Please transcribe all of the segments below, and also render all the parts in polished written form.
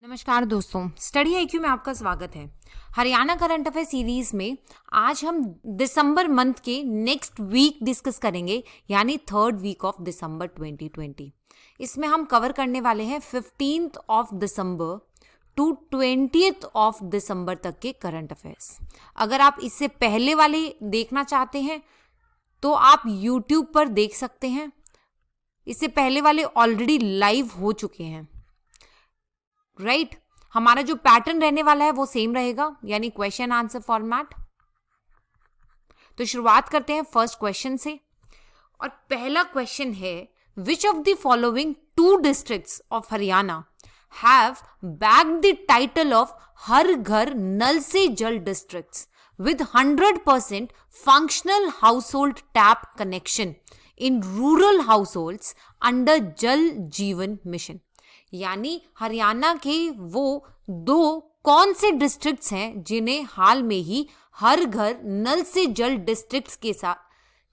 नमस्कार दोस्तों, study IQ में आपका स्वागत है। हरियाणा करंट अफेयर सीरीज में आज हम दिसंबर मंथ के नेक्स्ट वीक डिस्कस करेंगे, यानी थर्ड वीक ऑफ दिसंबर 2020। इसमें हम कवर करने वाले हैं 15th ऑफ दिसंबर टू 20th ऑफ दिसंबर तक के करंट अफेयर्स। अगर आप इससे पहले वाले देखना चाहते हैं तो आप यूट्यूब पर देख सकते हैं। इससे पहले वाले ऑलरेडी लाइव हो चुके हैं, राइट। हमारा जो पैटर्न रहने वाला है वो सेम रहेगा, यानी क्वेश्चन आंसर फॉर्मेट। तो शुरुआत करते हैं फर्स्ट क्वेश्चन से, और पहला क्वेश्चन है, which of the following to districts of Haryana have bagged the title of her घर नल से जल districts with 100% functional household tap connection in rural households under जल जीवन मिशन। यानी हरियाणा के वो दो कौन से डिस्ट्रिक्ट्स हैं जिन्हें हाल में ही हर घर नल से जल डिस्ट्रिक्ट्स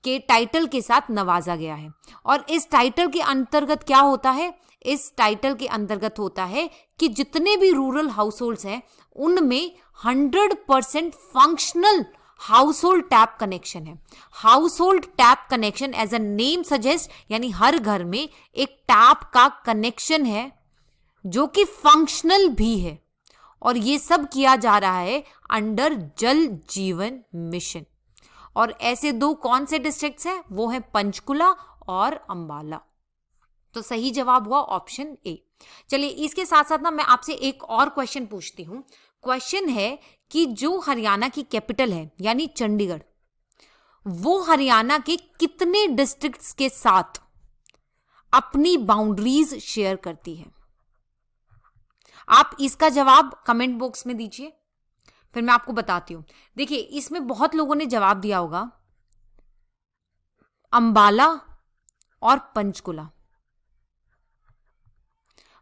के टाइटल के साथ नवाजा गया है। और इस टाइटल के अंतर्गत क्या होता है? इस टाइटल के अंतर्गत होता है कि जितने भी रूरल हाउसहोल्ड्स हैं उनमें 100% functional household tap connection है। Household tap connection as a name suggest, यानी हर घर में एक टैप का कनेक्शन है जो कि फंक्शनल भी है, और ये सब किया जा रहा है अंडर जल जीवन मिशन। और ऐसे दो कौन से डिस्ट्रिक्ट्स हैं? वो है पंचकुला और अंबाला। तो सही जवाब हुआ ऑप्शन ए। चलिए, इसके साथ साथ ना मैं आपसे एक और क्वेश्चन पूछती हूं। क्वेश्चन है कि जो हरियाणा की कैपिटल है यानी चंडीगढ़, वो हरियाणा के कितने डिस्ट्रिक्ट्स के साथ अपनी बाउंड्रीज शेयर करती है? आप इसका जवाब कमेंट बॉक्स में दीजिए, फिर मैं आपको बताती हूं। देखिए, इसमें बहुत लोगों ने जवाब दिया होगा अंबाला और पंचकुला,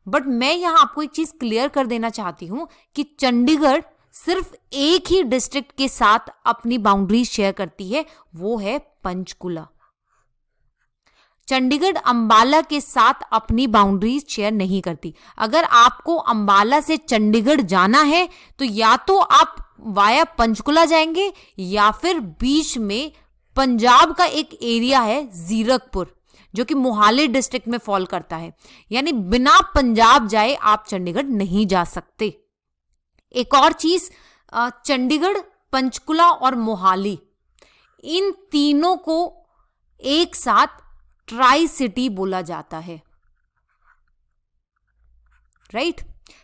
बट मैं यहां आपको एक चीज क्लियर कर देना चाहती हूं कि चंडीगढ़ सिर्फ एक ही डिस्ट्रिक्ट के साथ अपनी बाउंड्री शेयर करती है, वो है पंचकुला। चंडीगढ़ अंबाला के साथ अपनी बाउंड्रीज शेयर नहीं करती। अगर आपको अंबाला से चंडीगढ़ जाना है तो या तो आप वाया पंचकुला जाएंगे, या फिर बीच में पंजाब का एक एरिया है जीरकपुर, जो कि मोहाली डिस्ट्रिक्ट में फॉल करता है। यानी बिना पंजाब जाए आप चंडीगढ़ नहीं जा सकते। एक और चीज, चंडीगढ़, पंचकुला और मोहाली, इन तीनों को एक साथ ट्राई सिटी बोला जाता है, राइट।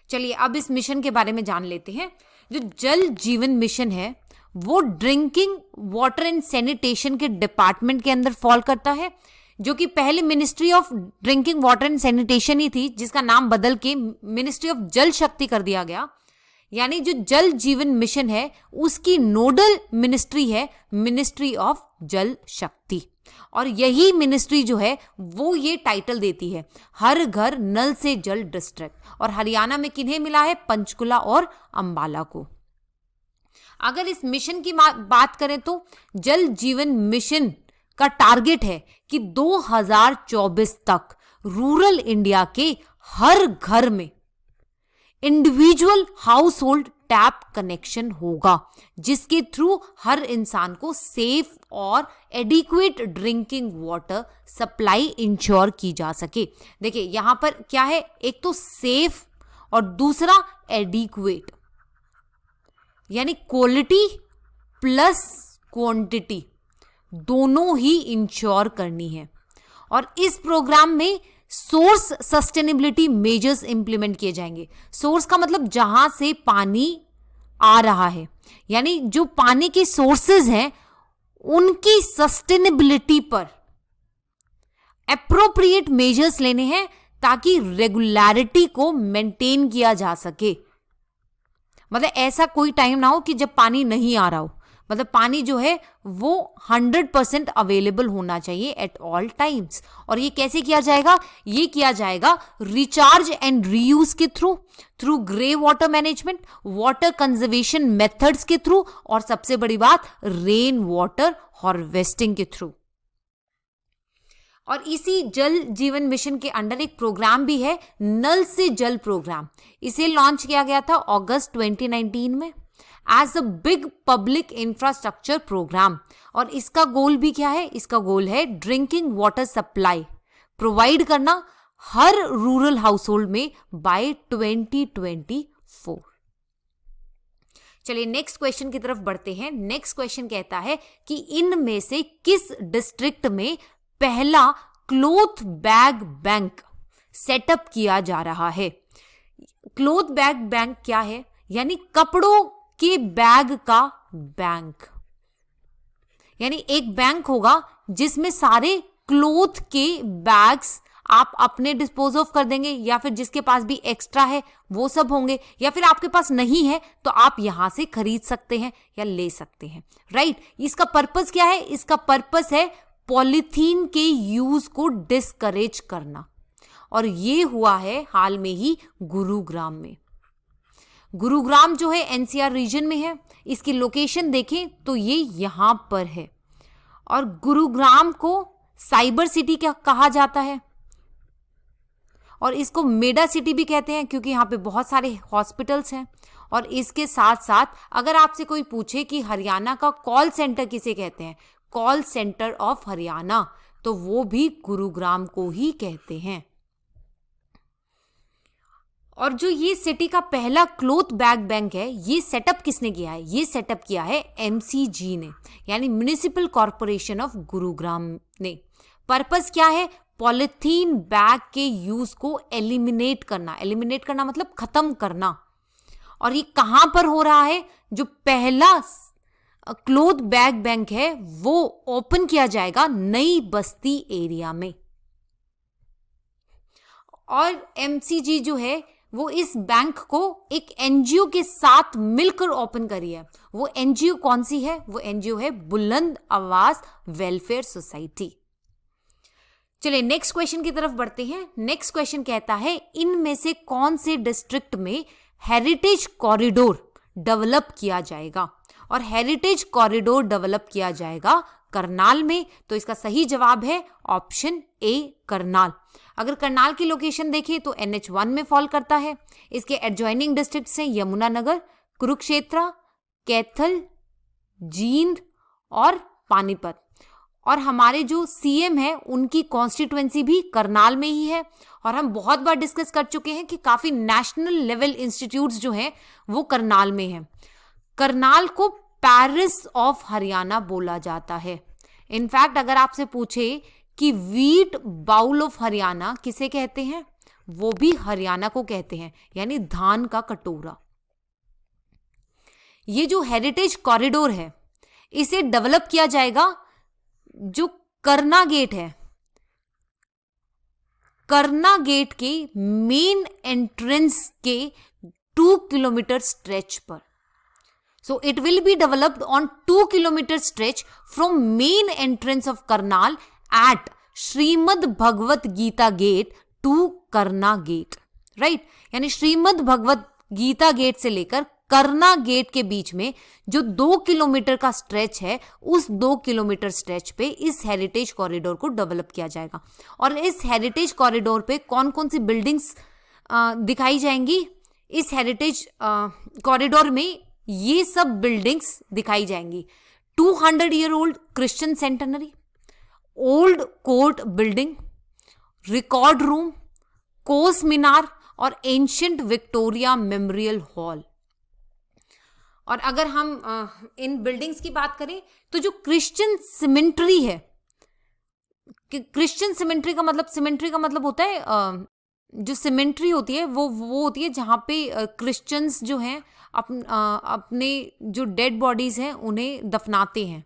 चलिए, अब इस मिशन के बारे में जान लेते हैं। जो जल जीवन मिशन है वो ड्रिंकिंग वाटर एंड सैनिटेशन के डिपार्टमेंट के अंदर फॉल करता है, जो कि पहले ministry of drinking water and sanitation ही थी, जिसका नाम बदल के मिनिस्ट्री ऑफ जल शक्ति कर दिया गया। यानी जो जल जीवन मिशन है उसकी नोडल मिनिस्ट्री है मिनिस्ट्री ऑफ जल शक्ति, और यही मिनिस्ट्री जो है वो ये टाइटल देती है हर घर नल से जल डिस्ट्रिक्ट। और हरियाणा में किन्हें मिला है? पंचकुला और अंबाला को। अगर इस मिशन की बात करें तो जल जीवन मिशन का टारगेट है कि 2024 तक रूरल इंडिया के हर घर में individual house hold tap connection होगा, जिसके थ्रू हर इंसान को सेफ और adequate drinking water supply ensure की जा सके। देखिए, यहां पर क्या है, एक तो सेफ और दूसरा एडिक्वेट, यानी क्वालिटी प्लस क्वांटिटी दोनों ही इंश्योर करनी है। और इस प्रोग्राम में सोर्स सस्टेनेबिलिटी मेजर्स इंप्लीमेंट किए जाएंगे। सोर्स का मतलब जहां से पानी आ रहा है, यानी जो पानी के सोर्सेज हैं उनकी सस्टेनेबिलिटी पर एप्रोप्रिएट मेजर्स लेने हैं ताकि रेगुलरिटी को मेंटेन किया जा सके। मतलब ऐसा कोई टाइम ना हो कि जब पानी नहीं आ रहा हो, मतलब पानी जो है वो 100% अवेलेबल होना चाहिए एट ऑल टाइम्स। और ये कैसे किया जाएगा? ये किया जाएगा रिचार्ज एंड रीयूज के through grey water management, water conservation methods के थ्रू, और सबसे बड़ी बात रेन वाटर हार्वेस्टिंग के थ्रू। और इसी जल जीवन मिशन के अंडर एक प्रोग्राम भी है, नल से जल प्रोग्राम। इसे लॉन्च किया गया था अगस्त 2019 में as a big public infrastructure programme. और इसका गोल भी क्या है? इसका गोल है ड्रिंकिंग वाटर सप्लाई प्रोवाइड करना हर रूरल हाउसहोल्ड में बाय 2024। चलिए नेक्स्ट क्वेश्चन की तरफ बढ़ते हैं। नेक्स्ट क्वेश्चन कहता है कि इनमें से किस डिस्ट्रिक्ट में पहला क्लोथ बैग बैंक सेटअप किया जा रहा है? क्लोथ बैग बैंक क्या है? यानी कपड़ों के बैग का बैंक। यानी एक बैंक होगा जिसमें सारे क्लोथ के बैग्स आप अपने डिस्पोज ऑफ कर देंगे, या फिर जिसके पास भी एक्स्ट्रा है वो सब होंगे, या फिर आपके पास नहीं है तो आप यहां से खरीद सकते हैं या ले सकते हैं, राइट। इसका पर्पस क्या है? इसका पर्पस है पॉलीथीन के यूज को डिस्करेज करना। और ये हुआ है हाल में ही गुरुग्राम में। गुरुग्राम जो है एनसीआर रीजन में है। इसकी लोकेशन देखें तो ये यहां पर है। और गुरुग्राम को साइबर सिटी क्या कहा जाता है, और इसको मेडा सिटी भी कहते हैं क्योंकि यहाँ पे बहुत सारे हॉस्पिटल्स हैं। और इसके साथ साथ अगर आपसे कोई पूछे कि हरियाणा का कॉल सेंटर किसे कहते हैं, कॉल सेंटर ऑफ हरियाणा, तो वो भी गुरुग्राम को ही कहते हैं। और जो ये सिटी का पहला क्लोथ बैग बैंक है, ये सेटअप किसने किया है? ये सेटअप किया है एमसीजी ने, यानी म्युनिसिपल कॉर्पोरेशन ऑफ गुरुग्राम ने। पर्पस क्या है? पॉलिथीन बैग के यूज को एलिमिनेट करना। एलिमिनेट करना मतलब खत्म करना। और ये कहां पर हो रहा है? जो पहला क्लोथ बैग बैंक है वो ओपन किया जाएगा नई बस्ती एरिया में। और एमसीजी जो है वो इस बैंक को एक एनजीओ के साथ मिलकर ओपन करी है। वो एनजीओ कौन सी है? वो एनजीओ है बुलंद आवाज वेलफेयर सोसाइटी। चलिए नेक्स्ट क्वेश्चन की तरफ बढ़ते हैं। नेक्स्ट क्वेश्चन कहता है इनमें से कौन से डिस्ट्रिक्ट में हेरिटेज कॉरिडोर डेवलप किया जाएगा? और हेरिटेज कॉरिडोर डेवलप किया जाएगा करनाल में। तो इसका सही जवाब है ऑप्शन ए करनाल। अगर करनाल की लोकेशन देखें तो NH1 में फॉल करता है। इसके एडजॉइनिंग डिस्ट्रिक्ट्स हैं यमुनानगर, कुरुक्षेत्र, कैथल, जींद और पानीपत। और हमारे जो सीएम है उनकी कॉन्स्टिट्यूएंसी भी करनाल में ही है। और हम बहुत बार डिस्कस कर चुके हैं कि काफी नेशनल लेवल इंस्टीट्यूट्स जो हैं वो करनाल में हैं। करनाल को पेरिस ऑफ हरियाणा बोला जाता है। इनफैक्ट अगर आपसे पूछे कि व्हीट बाउल ऑफ हरियाणा किसे कहते हैं, वो भी हरियाणा को कहते हैं, यानी धान का कटोरा। ये जो हेरिटेज कॉरिडोर है इसे डेवलप किया जाएगा। जो करना गेट है, करना गेट के मेन एंट्रेंस के 2 किलोमीटर स्ट्रेच पर। So it will be developed on 2 kilometer stretch from main entrance of Karnal at Shrimad Bhagavad Gita gate to करना गेट, राइट। यानी श्रीमद् भगवत गीता गेट से लेकर करना गेट के बीच में जो 2 किलोमीटर का स्ट्रेच है, उस 2 किलोमीटर स्ट्रेच पे इस हेरिटेज कॉरिडोर को डेवलप किया जाएगा। और इस हेरिटेज कॉरिडोर पे कौन कौन सी बिल्डिंग्स दिखाई जाएंगी? इस हेरिटेज कॉरिडोर में ये सब बिल्डिंग्स दिखाई जाएंगी। 200 year old Christian centenary, old court building, record room, Kos Minar और एंशिएंट विक्टोरिया मेमोरियल हॉल। और अगर हम इन बिल्डिंग्स की बात करें तो जो क्रिश्चियन सिमेंट्री है, क्रिश्चियन सिमेंट्री का मतलब होता है जो सिमेंट्री होती है वो होती है जहाँ पे क्रिश्चियंस जो हैं अपने जो डेड बॉडीज हैं उन्हें दफनाते हैं,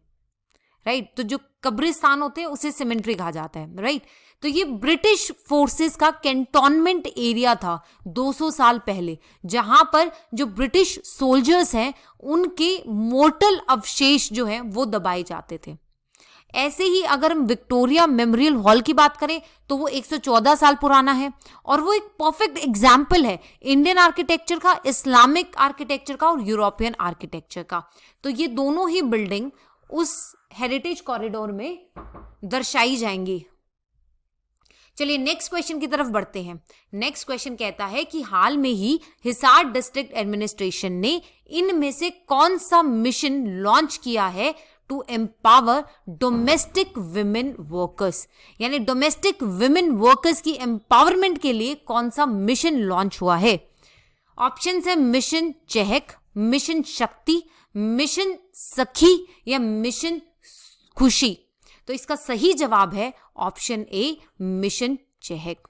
राइट। तो जो कब्रिस्तान होते हैं उसे सिमेंट्री कहा जाता है, राइट। तो ये ब्रिटिश फोर्सेस का कैंटोनमेंट एरिया था 200 साल पहले, जहां पर जो ब्रिटिश सोल्जर्स हैं उनके मोर्टल अवशेष जो हैं वो दबाए जाते थे। ऐसे ही अगर हम विक्टोरिया मेमोरियल हॉल की बात करें तो वो 114 साल पुराना है और वो एक परफेक्ट एग्जाम्पल है इंडियन आर्किटेक्चर का, इस्लामिक आर्किटेक्चर का और यूरोपियन आर्किटेक्चर का। तो ये दोनों ही बिल्डिंग उस हेरिटेज कॉरिडोर में दर्शाई जाएंगी। चलिए नेक्स्ट क्वेश्चन की तरफ बढ़ते हैं। नेक्स्ट क्वेश्चन कहता है कि हाल में ही हिसार डिस्ट्रिक्ट एडमिनिस्ट्रेशन ने इनमें से कौन सा मिशन लॉन्च किया है to empower domestic women workers, यानी डोमेस्टिक विमेन वर्कर्स की एम्पावरमेंट के लिए कौन सा मिशन लॉन्च हुआ है। ऑप्शन है मिशन चहक, मिशन शक्ति, मिशन सखी या मिशन खुशी। तो इसका सही जवाब है ऑप्शन ए मिशन चहक।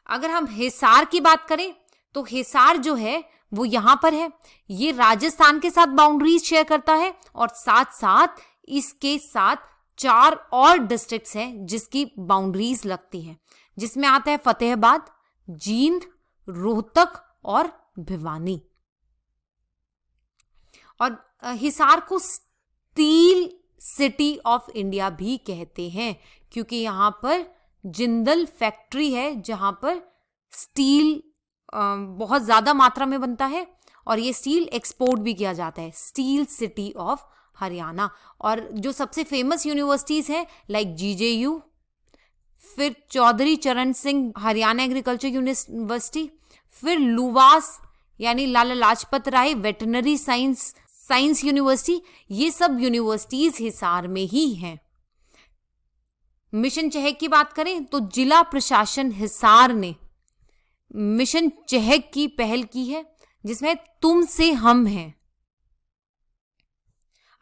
अगर हम हिसार की बात करें तो हिसार जो है वो यहां पर है, ये राजस्थान के साथ बाउंड्रीज शेयर करता है और साथ साथ इसके साथ 4 और डिस्ट्रिक्ट्स हैं जिसकी बाउंड्रीज लगती हैं, जिसमें आता है फतेहाबाद, जींद, रोहतक और भिवानी। और हिसार को स्टील सिटी ऑफ इंडिया भी कहते हैं क्योंकि यहां पर जिंदल फैक्ट्री है जहां पर स्टील बहुत ज्यादा मात्रा में बनता है और ये स्टील एक्सपोर्ट भी किया जाता है। Steel city of Haryana. और जो सबसे फेमस यूनिवर्सिटीज हैं लाइक जीजेयू, फिर चौधरी चरण सिंह हरियाणा एग्रीकल्चर यूनिवर्सिटी, फिर लुवास यानी Lala Lajpat Rai veterinary science university, ये सब यूनिवर्सिटीज हिसार में ही हैं। मिशन चहक की बात करें तो जिला प्रशासन हिसार ने मिशन चहक की पहल की है जिसमें तुमसे हम हैं।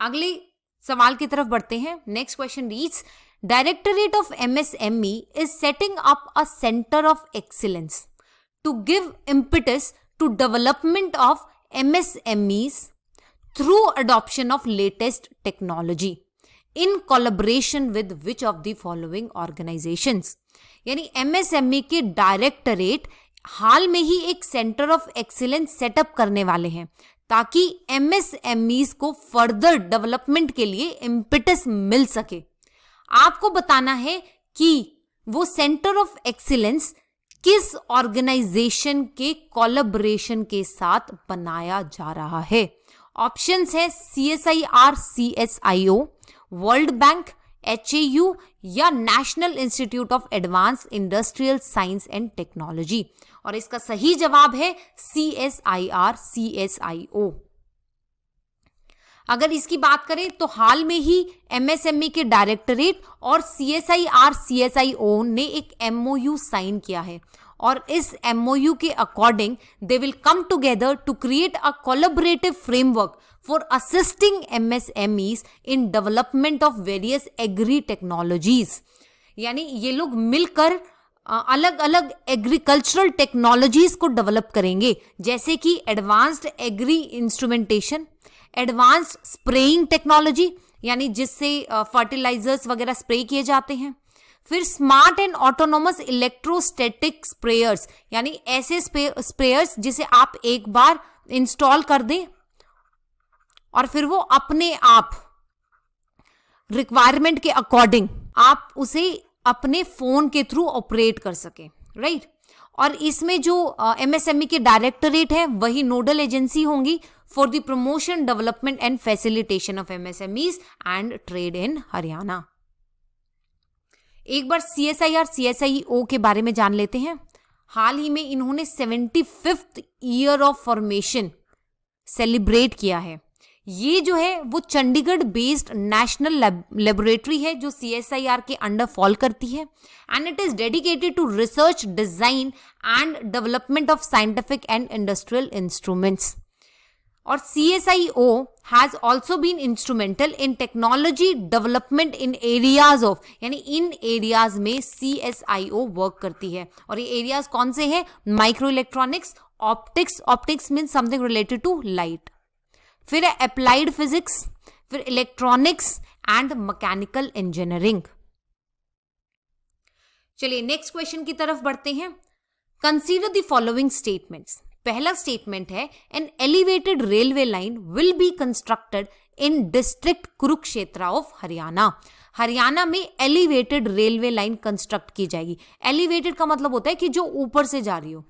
अगले सवाल की तरफ बढ़ते हैं। Next question reads, directorate of MSME is setting up a centre of excellence to give impetus to development of MSMEs through adoption of latest technology in collaboration with which of the following organizations। यानी MSME के directorate हाल में ही एक centre of excellence setup करने वाले हैं ताकि MSMEs को further development के लिए इम्पेटस मिल सके। आपको बताना है कि वो सेंटर ऑफ एक्सीलेंस किस ऑर्गेनाइजेशन के कोलैबोरेशन के साथ बनाया जा रहा है। ऑप्शंस है CSIR CSIO, world bank, HAU या national institute of advance industrial science and technology. और इसका सही जवाब है CSIR CSIO। अगर इसकी बात करें तो हाल में ही MSME के डायरेक्टरेट और CSIR CSIO ने एक MOU साइन किया है और इस MOU के according they will come together to create a collaborative framework for assisting MSMEs in development of various agri technologies. यानी ये लोग मिलकर अलग अलग एग्रीकल्चरल टेक्नोलॉजीज को डेवलप करेंगे, जैसे कि advanced agri instrumentation, advanced spraying technology यानी जिससे फर्टिलाइजर्स वगैरह स्प्रे किए जाते हैं, फिर smart and autonomous electrostatic sprayers यानी ऐसे स्प्रेयर्स जिसे आप एक बार इंस्टॉल कर दें और फिर वो अपने आप रिक्वायरमेंट के अकॉर्डिंग आप उसे अपने फोन के थ्रू ऑपरेट कर सके, राइट। और इसमें जो MSME के डायरेक्टरेट है वही नोडल एजेंसी होंगी for the promotion, development and facilitation of MSMEs and trade in Haryana. एक बार CSIR CSIO के बारे में जान लेते हैं। हाल ही में इन्होंने 75th year of formation celebrate किया है। ये जो है वो चंडीगढ़ बेस्ड नेशनल लेबोरेटरी है जो CSIR के अंडर फॉल करती है and it is dedicated to research, design and development of scientific and industrial instruments. और CSIO has also been instrumental in technology development in areas of, यानी इन areas में CSIO work करती है। और ये एरियाज कौन से हैं? Micro electronics, optics, optics mean something related to light, फिर है अप्लाइड फिजिक्स, फिर इलेक्ट्रॉनिक्स एंड मैकेनिकल इंजीनियरिंग। चलिए नेक्स्ट क्वेश्चन की तरफ बढ़ते हैं। Consider the following statements. पहला स्टेटमेंट है an elevated railway line will be constructed in district Kurukshetra of Haryana. Haryana में एलिवेटेड रेलवे लाइन कंस्ट्रक्ट की जाएगी। एलिवेटेड का मतलब होता है कि जो ऊपर से जा रही हो,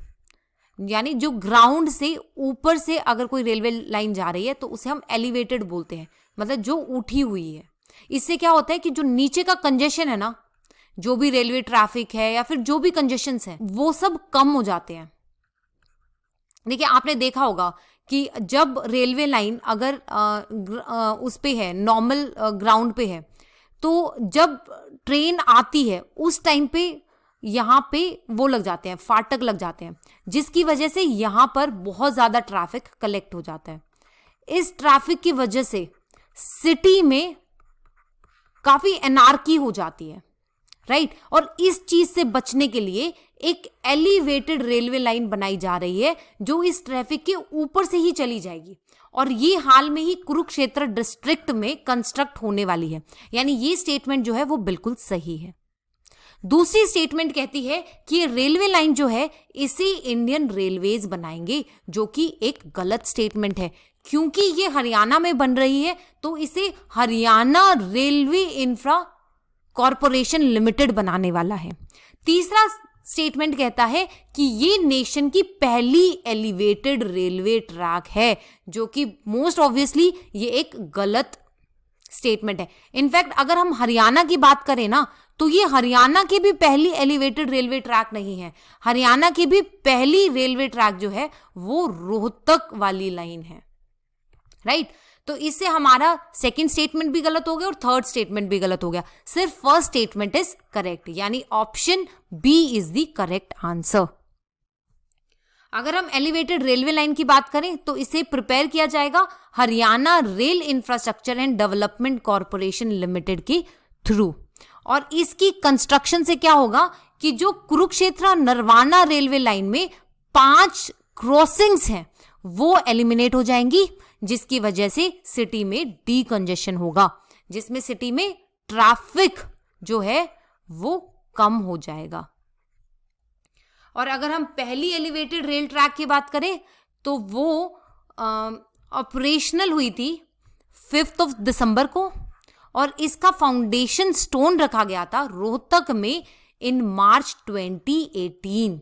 यानी जो ग्राउंड से ऊपर से अगर कोई रेलवे लाइन जा रही है तो उसे हम एलिवेटेड बोलते हैं, मतलब जो उठी हुई है। इससे क्या होता है कि जो नीचे का कंजेशन है ना, जो भी रेलवे ट्रैफिक है या फिर जो भी कंजेशंस हैं वो सब कम हो जाते हैं। देखिए आपने देखा होगा कि जब रेलवे लाइन अगर उस पे है, नॉर्मल ग्राउंड पे है, तो जब ट्रेन आती है उस टाइम पे यहाँ पे वो लग जाते हैं, फाटक लग जाते हैं, जिसकी वजह से यहाँ पर बहुत ज़्यादा ट्रैफिक कलेक्ट हो जाता है। इस ट्रैफिक की वजह से सिटी में काफ़ी एनार्की हो जाती है, राइट। और इस चीज से बचने के लिए एक एलिवेटेड रेलवे लाइन बनाई जा रही है जो इस ट्रैफिक के ऊपर से ही चली जाएगी, और ये हाल में ही कुरुक्षेत्र डिस्ट्रिक्ट में कंस्ट्रक्ट होने वाली है। यानी ये स्टेटमेंट जो है वो बिल्कुल सही है। दूसरी स्टेटमेंट कहती है कि रेलवे लाइन जो है इसे इंडियन रेलवेज बनाएंगे, जो कि एक गलत स्टेटमेंट है, क्योंकि ये हरियाणा में बन रही है तो इसे Haryana railway infra corporation limited बनाने वाला है। तीसरा स्टेटमेंट कहता है कि ये नेशन की पहली एलिवेटेड रेलवे ट्रैक है, जो कि मोस्ट ऑब्वियसली ये एक गलत स्टेटमेंट है। इनफैक्ट अगर हम हरियाणा की बात करें ना, तो ये हरियाणा की भी पहली एलिवेटेड रेलवे ट्रैक नहीं है। हरियाणा की भी पहली रेलवे ट्रैक जो है वो रोहतक वाली लाइन है, राइट। तो इससे हमारा सेकंड स्टेटमेंट भी गलत हो गया और थर्ड स्टेटमेंट भी गलत हो गया। सिर्फ फर्स्ट स्टेटमेंट इज करेक्ट, यानी option B is the correct answer. अगर हम एलिवेटेड रेलवे लाइन की बात करें तो इसे प्रिपेयर किया जाएगा Haryana rail infrastructure and development corporation limited के थ्रू, और इसकी कंस्ट्रक्शन से क्या होगा कि जो कुरुक्षेत्र नरवाना रेलवे लाइन में 5 क्रॉसिंग्स हैं वो एलिमिनेट हो जाएंगी, जिसकी वजह से सिटी में डीकंजेशन होगा, जिसमें सिटी में ट्रैफिक जो है वो कम हो जाएगा। और अगर हम पहली एलिवेटेड रेल ट्रैक की बात करें तो वो ऑपरेशनल हुई थी 5 दिसंबर को, और इसका फाउंडेशन स्टोन रखा गया था रोहतक में इन मार्च 2018।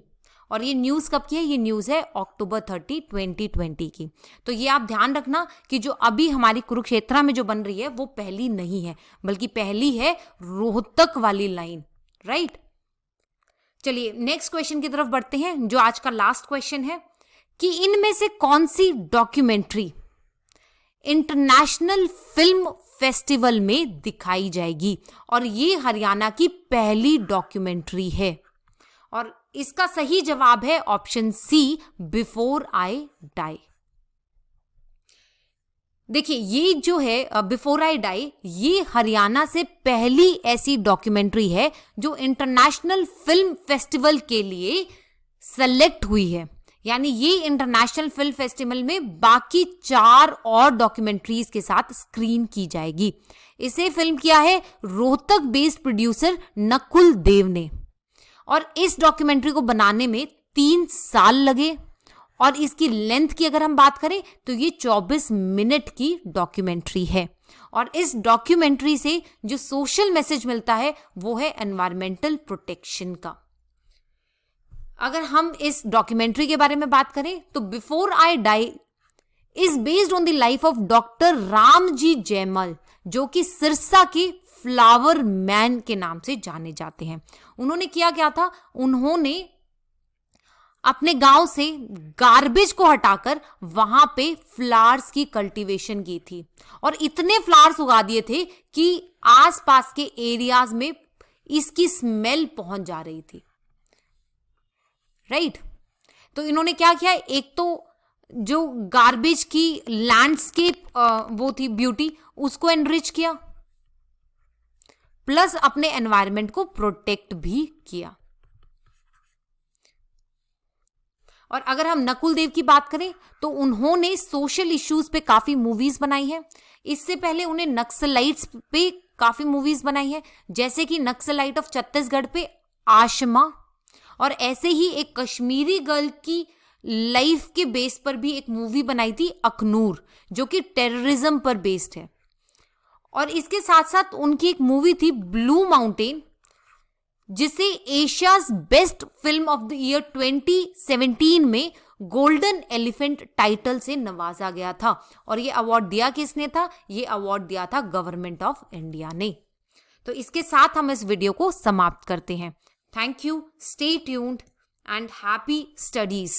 और ये न्यूज़ कब की है? ये न्यूज़ है अक्टूबर 30, 2020 की। तो ये आप ध्यान रखना कि जो अभी हमारी कुरुक्षेत्र में जो बन रही है वो पहली नहीं है, बल्कि पहली है रोहतक वाली लाइन, राइट। चलिए नेक्स्ट क्वेश्चन की तरफ बढ़ते हैं, जो आज का लास्ट क्वेश्चन है कि इनमें से कौन सी डॉक्यूमेंट्री इंटरनेशनल फिल्म फेस्टिवल में दिखाई जाएगी, और ये हरियाणा की पहली डॉक्यूमेंट्री है। और इसका सही जवाब है option C, before I die. देखिए ये जो है बिफोर आई डाई, ये हरियाणा से पहली ऐसी डॉक्यूमेंट्री है जो इंटरनेशनल फिल्म फेस्टिवल के लिए सेलेक्ट हुई है। यानी ये इंटरनेशनल फिल्म फेस्टिवल में बाकी 4 और डॉक्यूमेंट्रीज के साथ स्क्रीन की जाएगी। इसे फिल्म किया है रोहतक बेस्ड प्रोड्यूसर नकुल देव ने, और इस डॉक्यूमेंट्री को बनाने में 3 साल लगे, और इसकी लेंथ की अगर हम बात करें तो ये 24 मिनट की डॉक्यूमेंट्री है। और इस डॉक्यूमेंट्री से जो सोशल मैसेज मिलता है वो है एनवायरमेंटल प्रोटेक्शन का। अगर हम इस डॉक्यूमेंट्री के बारे में बात करें तो before I die is based on the life of doctor Ramji Jaymal, जो कि सिरसा के फ्लावर मैन के नाम से जाने जाते हैं। उन्होंने किया क्या था, उन्होंने अपने गांव से गार्बेज को हटाकर वहां पे फ्लावर्स की कल्टीवेशन की थी, और इतने फ्लावर्स उगा दिए थे कि आसपास के एरियाज में इसकी स्मेल पहुंच जा रही थी, राइट। तो इन्होंने क्या किया, एक तो जो गार्बेज की लैंडस्केप वो थी ब्यूटी, उसको एनरिच किया, प्लस अपने एनवायरनमेंट को प्रोटेक्ट भी किया। और अगर हम नकुल देव की बात करें तो उन्होंने सोशल इश्यूज पे काफी मूवीज बनाई है। इससे पहले उन्हें नक्सलाइट्स पे काफी मूवीज बनाई है, जैसे कि नक्सलाइट ऑफ छत्तीसगढ़ पे आशमा, और ऐसे ही एक कश्मीरी गर्ल की लाइफ के बेस पर भी एक मूवी बनाई थी अखनूर, जो कि टेररिज्म पर बेस्ड है। और इसके साथ साथ उनकी एक मूवी थी ब्लू माउंटेन, जिसे Asia's best film of the year 2017 में गोल्डन एलिफेंट टाइटल से नवाजा गया था। और ये अवार्ड दिया किसने था? ये अवार्ड दिया था गवर्नमेंट ऑफ इंडिया ने। तो इसके साथ हम इस वीडियो को समाप्त करते हैं। Thank you, stay tuned and happy studies.